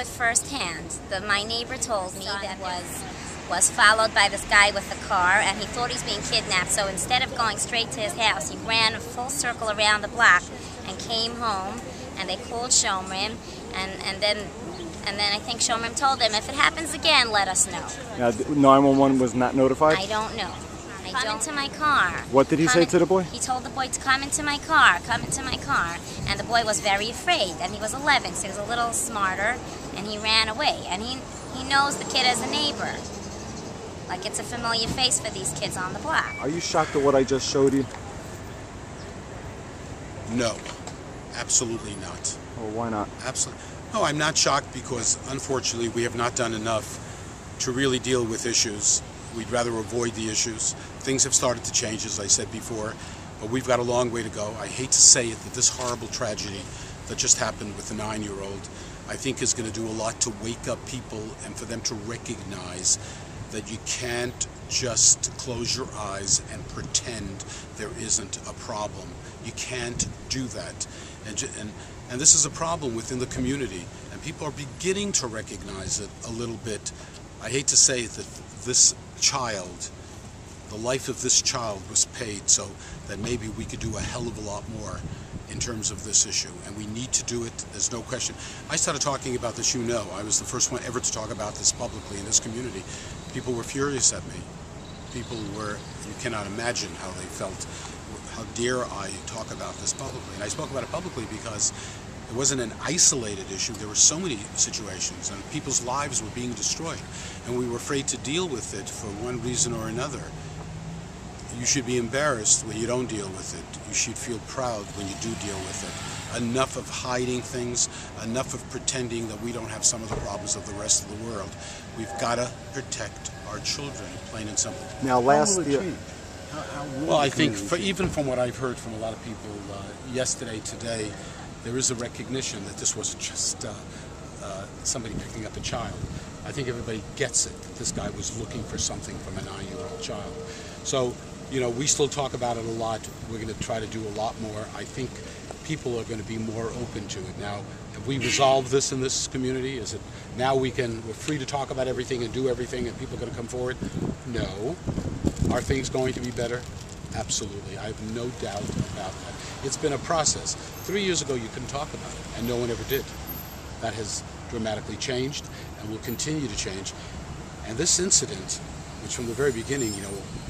Firsthand, my neighbor told me that was followed by this guy with a car, and he thought he was being kidnapped. So instead of going straight to his house, he ran a full circle around the block and came home. And they called Shomrim, and then I think Shomrim told them, if it happens again, let us know. Now, 911 was not notified? I don't know. Come into my car. What did he say to the boy? He told the boy to come into my car, And the boy was very afraid, and he was 11, so he was a little smarter, and he ran away. And he knows the kid as a neighbor. Like it's a familiar face for these kids on the block. Are you shocked at what I just showed you? No, absolutely not. Well, why not? Absolutely. No, I'm not shocked because, unfortunately, we have not done enough to really deal with issues. We'd rather avoid the issues. Things have started to change, as I said before, but we've got a long way to go. I hate to say it, that this horrible tragedy that just happened with the 9-year-old, I think is going to do a lot to wake up people and for them to recognize that you can't just close your eyes and pretend there isn't a problem. You can't do that. And this is a problem within the community, and people are beginning to recognize it a little bit. I hate to say that this child, the life of this child was paid so that maybe we could do a hell of a lot more in terms of this issue, and we need to do it, there's no question. I started talking about this, I was the first one ever to talk about this publicly in this community. People were furious at me. People were, you cannot imagine how they felt. How dare I talk about this publicly? And I spoke about it publicly because it wasn't an isolated issue. There were so many situations, and people's lives were being destroyed, and we were afraid to deal with it for one reason or another. You should be embarrassed when you don't deal with it. You should feel proud when you do deal with it. Enough of hiding things, enough of pretending that we don't have some of the problems of the rest of the world. We've got to protect our children, plain and simple. Now, last year... Well, I think, even from what I've heard from a lot of people yesterday, today, there is a recognition that this wasn't just somebody picking up a child. I think everybody gets it, that this guy was looking for something from a 9-year-old child. So, we still talk about it a lot. We're going to try to do a lot more. I think people are going to be more open to it. Now, have we resolved this in this community? Is it now we're free to talk about everything and do everything and people are going to come forward? No. Are things going to be better? Absolutely. I have no doubt about that. It's been a process. 3 years ago, you couldn't talk about it, and no one ever did. That has dramatically changed and will continue to change. And this incident, which from the very beginning,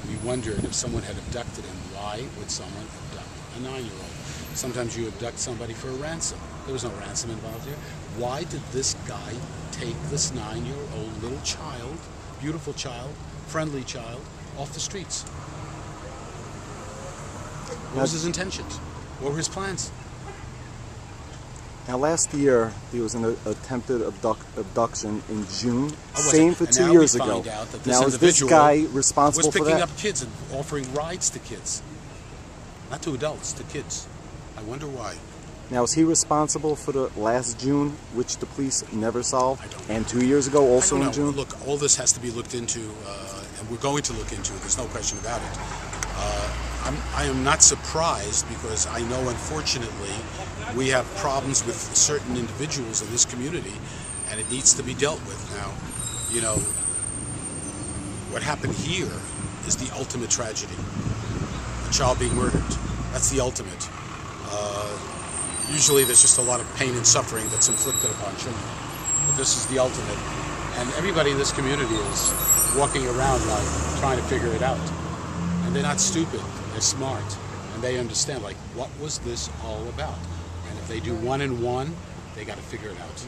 we wondered if someone had abducted him. Why would someone abduct a 9-year-old? Sometimes you abduct somebody for a ransom. There was no ransom involved here. Why did this guy take this 9-year-old little child, beautiful child, friendly child, off the streets? What was his intentions? What were his plans? Now, last year, there was an attempted abduction in June. Same for 2 years ago. Now, is this guy responsible for that? Was picking up kids and offering rides to kids. Not to adults, to kids. I wonder why. Now, is he responsible for the last June, which the police never solved? And 2 years ago, also in June? Look, all this has to be looked into, and we're going to look into it. There's no question about it. I am not surprised because I know, unfortunately, we have problems with certain individuals in this community, and it needs to be dealt with. Now, what happened here is the ultimate tragedy. A child being murdered. That's the ultimate. Usually there's just a lot of pain and suffering that's inflicted upon children. But this is the ultimate. And everybody in this community is walking around like trying to figure it out. And they're not stupid. They're smart, and they understand, what was this all about? And if they do 1 and 1, they got to figure it out.